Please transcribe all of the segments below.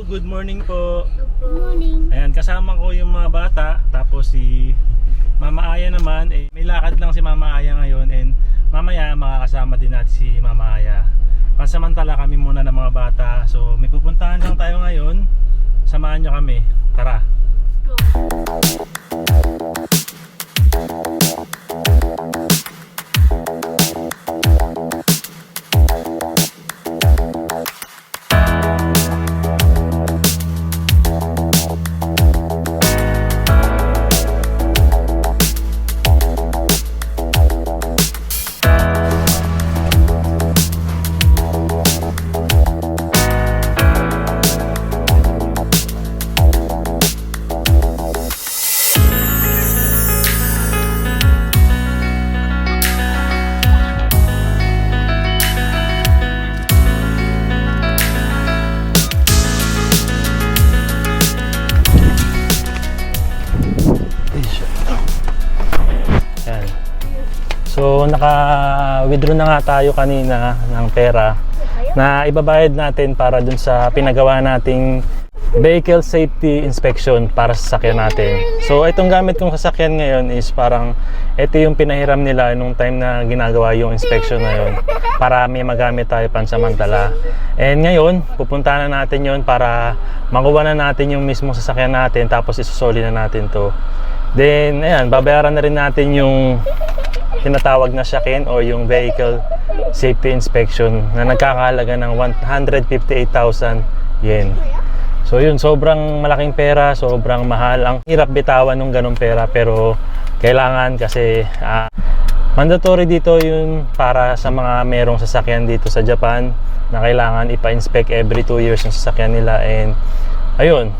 good morning po. Good morning. Ayan, kasama ko yung mga bata. Tapos si Mama Aya naman, may lakad lang si Mama Aya ngayon. And mamaya makakasama din natin si Mama Aya. Pansamantala kami muna ng mga bata. So may pupuntahan lang tayo ngayon. Samahan nyo kami. Tara. So naka-withdraw na nga tayo kanina ng pera na ibabayad natin para dun sa pinagawa nating vehicle safety inspection para sa sasakyan natin. So itong gamit kong sasakyan ngayon is parang ito yung pinahiram nila nung time na ginagawa yung inspection na yun para may magamit tayo pansamantala. And ngayon pupunta na natin yun para makuha na natin yung mismong sasakyan natin, tapos isusoli na natin to. Then ayan, babayaran na rin natin yung tinatawag na SHAKEN o yung vehicle safety inspection na nagkakahalaga ng 158,000 yen. So yun, sobrang malaking pera, sobrang mahal. Ang hirap bitawan ng ganong pera, pero kailangan kasi mandatory dito yun para sa mga merong sasakyan dito sa Japan na kailangan ipa-inspect every 2 years yung sasakyan nila. And ayun,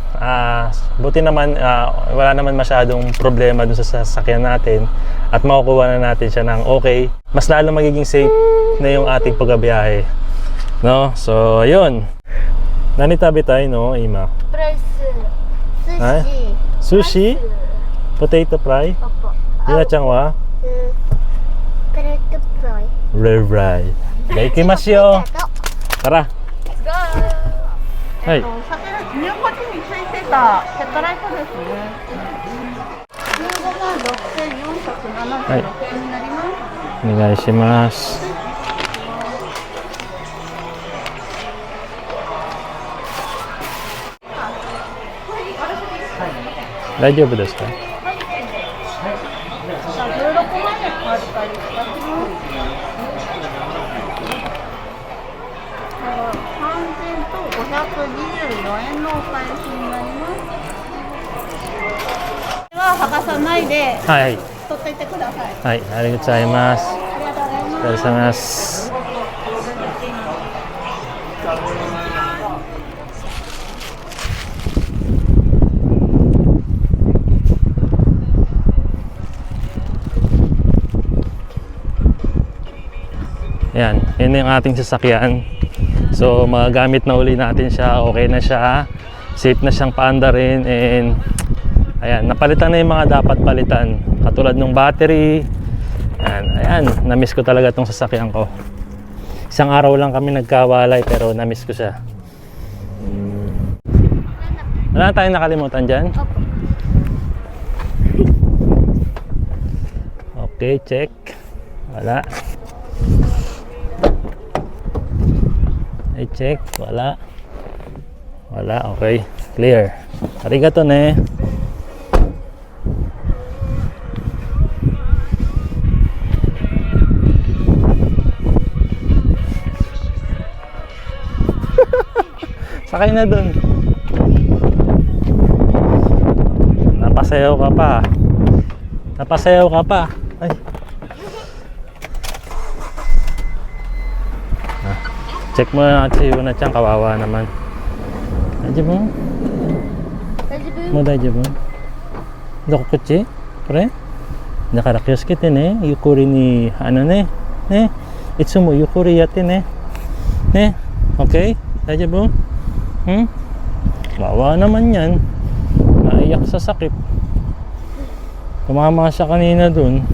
buti naman wala naman masyadong problema dun sa sasakyan natin at makukuha na natin siya ng okay. Mas lalo magiging safe na yung ating pagbabiyahe, no? So ayun, nanitabi tayo, no, Ima? Sushi. Sushi? Potato fry? Opo. Hina-chan wa? Potato fry. Rai. Ikimasyo. Tara. Let's go. はい。入国時についてたヘッドライトですね。15万6476円になります。お願いします。大丈夫ですか？ 16万円お預かりいたします。3000と524円のお返しになります。これは剥がさないではい。取っていってください。はい、ありがとうございます。ありがとうございます。お疲れ様です。Ayan, yun yung ating sasakyan. So magagamit na uli natin siya, okay na siya, safe na siyang paandarin. And ayan, napalitan na yung mga dapat palitan, katulad ng battery. Ayan, na-miss ko talaga tong sasakyan ko. Isang araw lang kami nagkawalay pero na-miss ko siya. Wala na tayong nakalimutan dyan? Okay, check. Wala. I-check. Wala. Wala, okay. Clear. Arigato ne. Sakay na dun. Napasayaw ka pa. Napasayaw ka pa. Ay. Check mo na si Yuna chan, kawawa naman. Daijoubu? Mo daijoubu? Doko kuchi? Kore? Nakara kiyosukete ne. Yukuri ni ano ne. Ne. Itsumo yukuri yatte ne. Ne. Okay? Daijoubu? Kawawa naman yan. Naiyak sa sakit. Tumama siya kanina dun.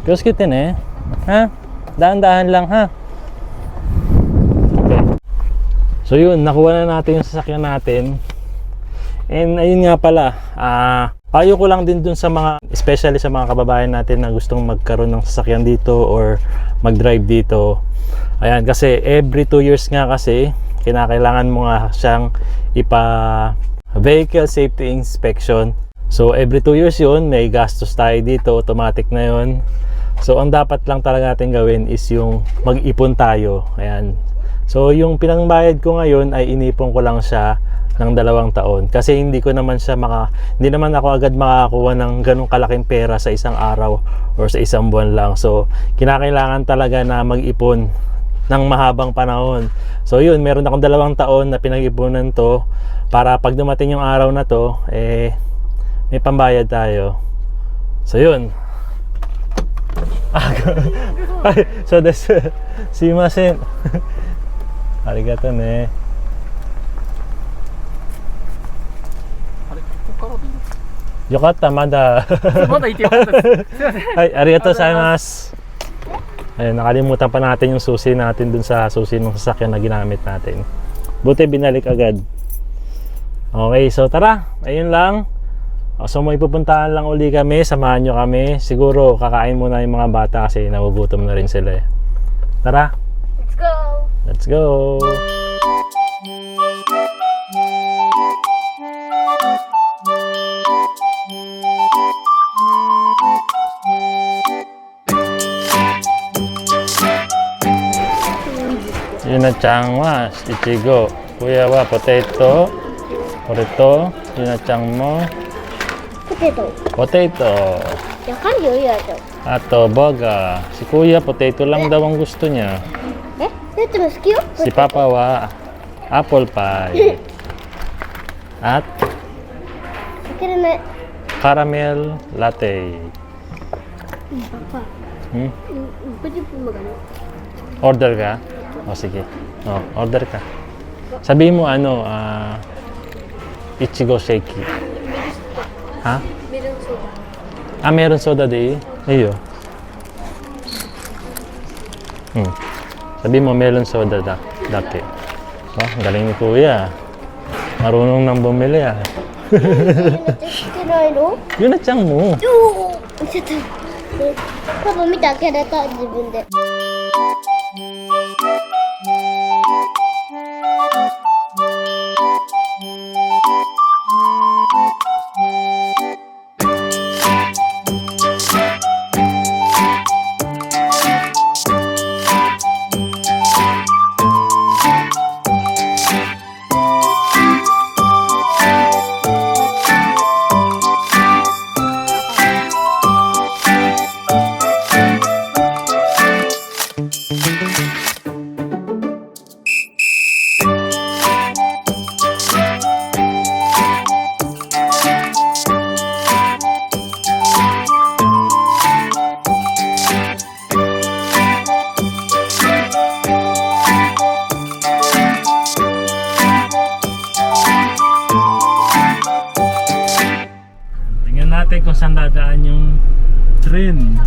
Kiyosukete ne. Ha? Dahan-dahan lang ha. Okay. So yun, nakuha na natin yung sasakyan natin. And ayun nga pala, payo ko lang din dun sa mga, especially sa mga kababayan natin na gustong magkaroon ng sasakyan dito or mag-drive dito. Ayan, kasi every 2 years nga kasi, kinakailangan mo nga siyang vehicle safety inspection. So every 2 years yun, may gastos tayo dito, automatic na yun. So ang dapat lang talaga natin gawin is yung mag-ipon tayo. Ayan. So yung pinangbayad ko ngayon ay inipon ko lang siya ng 2 taon kasi hindi hindi naman ako agad makakakuha ng ganong kalaking pera sa isang araw or sa isang buwan lang. So kinakailangan talaga na mag-ipon ng mahabang panahon. So yun, meron akong 2 taon na pinag-ipunan to para pag dumating yung araw na to, may pambayad tayo. So yun. Ay, so that's sumimasen. Arigato ne. よかったまだまだ行ってよかったです。すいません。はい、ありがとうございます。Ayun, nakalimutan pa natin yung susi natin dun sa susi ng sasakyan na ginamit natin. Buti binalik agad. Okay, so tara, ayun lang. So may pupuntahan lang uli kami, samahan nyo kami. Siguro kakain muna yung mga bata kasi nagugutom na rin sila. Tara, Let's go. let's go. Yuna-chan wa ichigo, kuya wa potato, koreto, Yuna-chan mo Potato. potato, わかるよ、いいやつ。 ato burger. Si kuya potato lang daw ang gusto niya. え、だっても好きよ。 Si papa wa apple pie. At 開けれない。 caramel latte. Papa. Hmm? Pwede po magano. Order ka? O sige. O, order ka. Sabihin mo ichigo shake. Ha? Meron soda. Ah, meron soda di? Iyo. Sabihin mo melon soda dati. Oh, galing ni kuya. Marunong nang bumili ah. してないの？ Yun na tiyang mo. ちょっと。パパ見て開けれた自分で。Tingnan natin kung saan dadaan yung train.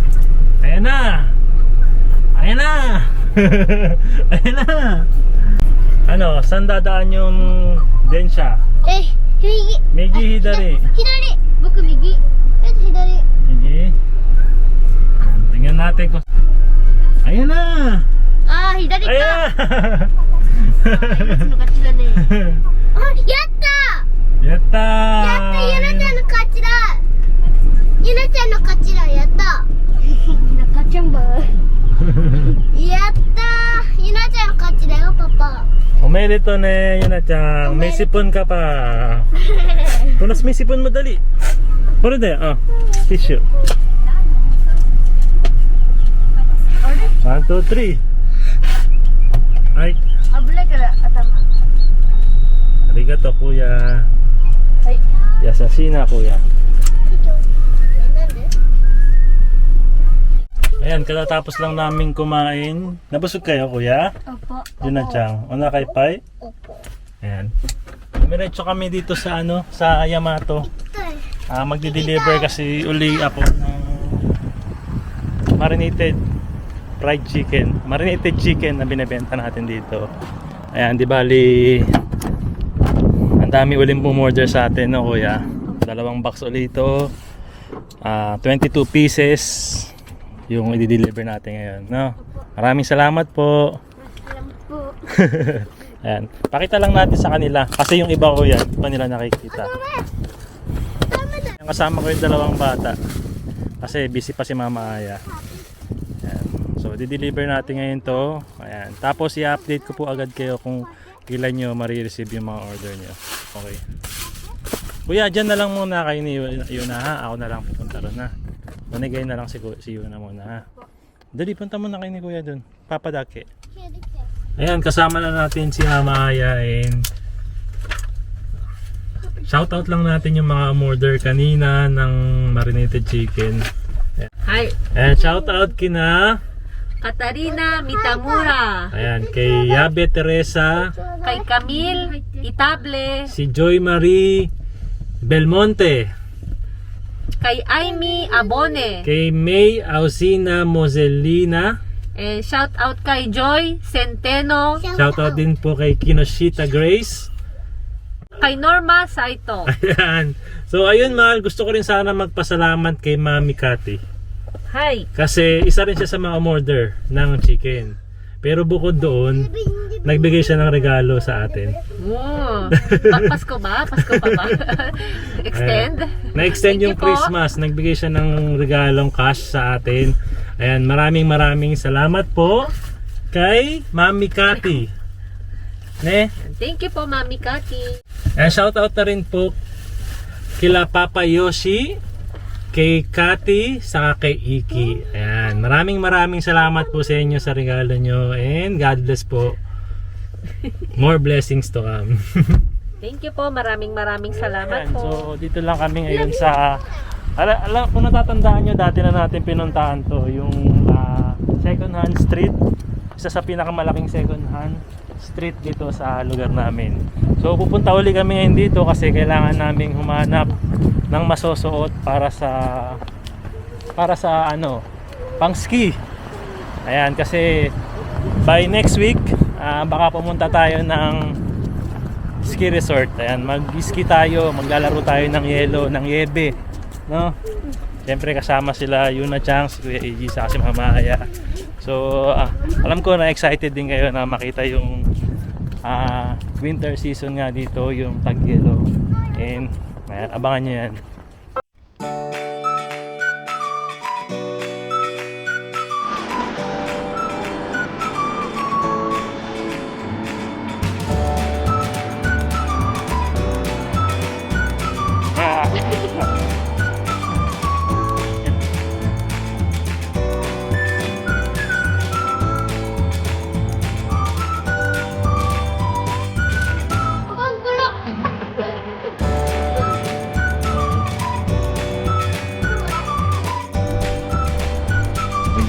Ayan na! Ayan na! Ayan na! Ano, saan dadaan yung densya? え、右。 Migi hidari. 左。僕右。左。 Migi. Ayan, tingnan natin kung... Ayan na! あー、左か。 Ayan! の勝ちだね。あ、やったー。 Yatta! やった、ゆなちゃんの勝ちだ。ゆなちゃんの勝ちだ、やった。勝ちゃんば。やったー。ゆなちゃんの勝ちだよ、パパ。 Omerito ne, Yuna-chan. May sipon ka pa. Punas may sipon mo dali. Puro de, tissue. 1, 2, 3. Ay, 危ないから、頭。 arigato kuya. はい。 Yasashi na kuya. なんで？ Ayan, katatapos lang namin kumain. Nabusog kayo kuya? Opo. Yuna-chan. Una kay Pai? Opo. Ayan. Miretso kami dito sa sa Yamato. Magdi-deliver kasi uli ako ng marinated fried chicken. Marinated chicken na binebenta natin dito. Ayan, di bali ang dami uling umorder sa atin, no kuya? 2 box ulit ito. 22 pieces yung i-deliver natin ngayon, no? Maraming salamat po. Salamat po. Ayan, pakita lang natin sa kanila kasi yung iba ko yan, hindi pa nila nakikita. Kasama ko yung 2 bata kasi busy pa si Mama Aya. Ayan. So di-deliver natin ngayon to. Ayan. Tapos i-update ko po agad kayo kung kailan nyo marireceive yung mga order nyo. Okay. Kuya, dyan na lang muna kayo ni Yuna, ha? Ako na lang pupunta ron, ha? Manigay na lang si Yuna muna, ha? Dali, punta muna kayo ni Kuya dun. Papadake. Ayan, kasama na natin si Mama Aya and shoutout lang natin yung mga order kanina ng marinated chicken. Hi, Ayan, shoutout kina Katarina Mitamura, ayan, kay Yabe Teresa, kay Camille Itable, si Joy Marie Belmonte, kay Aimee Abone, kay May Ausina Moselina, and shout out kay Joy Centeno, shoutout din po kay Kinoshita Grace. kay Norma Saito. Ayan. So ayun mahal, gusto ko rin sana magpasalamat kay Mami Cathy. Hi, Kasi isa rin siya sa mga umorder ng chicken. Pero bukod doon, nagbigay siya ng regalo sa atin. Pasko ba? Pasko pa ba? Extend? Na-extend Thank yung you po. Christmas. Nagbigay siya ng regalong cash sa atin. Ayan, maraming salamat po kay Mami Cathy. Ne? Thank you po, Mami Kati. Ayan, shoutout na rin po kila Papa Yoshi, kay Cathy, saka kay Iki. Ayan, maraming salamat po sa inyo sa regalo nyo and God bless po. More blessings to come. Thank you po, maraming salamat Ayan, po. so dito lang kami ngayon sa kung natatandaan nyo, dati na natin pinuntahan to, yung second hand street, isa sa pinakamalaking second hand street dito sa lugar namin. So pupunta uli kami ngayon dito kasi kailangan naming humanap ng masusuot para sa ano, pang ski. Ayan, kasi by next week baka pumunta tayo ng ski resort. Ayan, mag-ski tayo, maglalaro tayo ng yelo, ng yebe, no? Siyempre kasama sila Yuna Chang, si Kuya AG, sa si Mama Aya. So alam ko na excited din kayo na makita yung winter season nga dito, yung tag-yelo. And ayan, abangan nyo yan.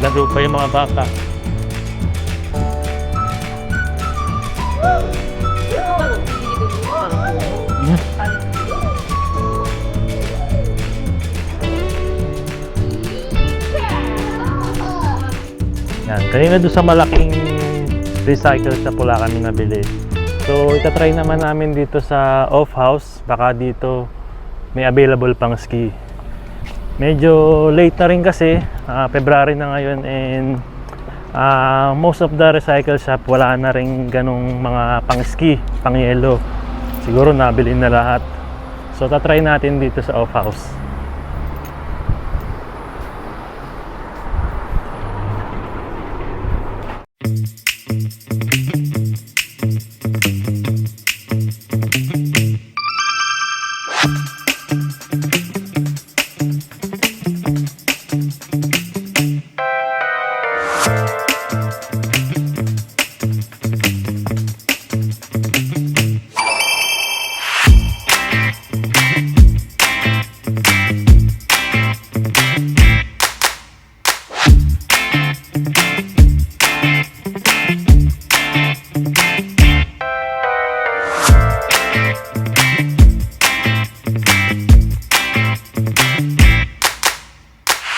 Naglaro pa yung mga bata. Yan, kanina doon sa malaking recycle shop wala kami nabili. So itatry naman namin dito sa off house, baka dito may available pang ski. Medyo late na rin kasi, February na ngayon, and most of the recycle shop wala na rin ganong mga pang ski, pang yelo. Siguro nabili na lahat. So tatry natin dito sa off house.